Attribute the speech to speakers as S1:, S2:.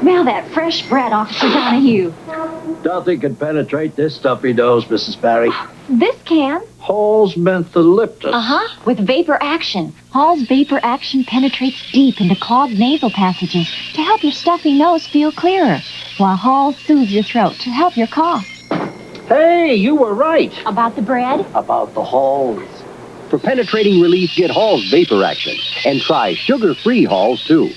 S1: Smell that fresh bread, Officer Donahue.
S2: Nothing can penetrate this stuffy nose, Mrs. Barry.
S1: This can.
S2: Hall's mentholated.
S1: With vapor action. Hall's vapor action penetrates deep into clogged nasal passages to help your stuffy nose feel clearer, while Hall soothes your throat to help your cough.
S2: Hey, you were right.
S1: About the bread?
S2: About the Halls.
S3: For penetrating relief, get Hall's Vapor Action. And try sugar-free Halls, too.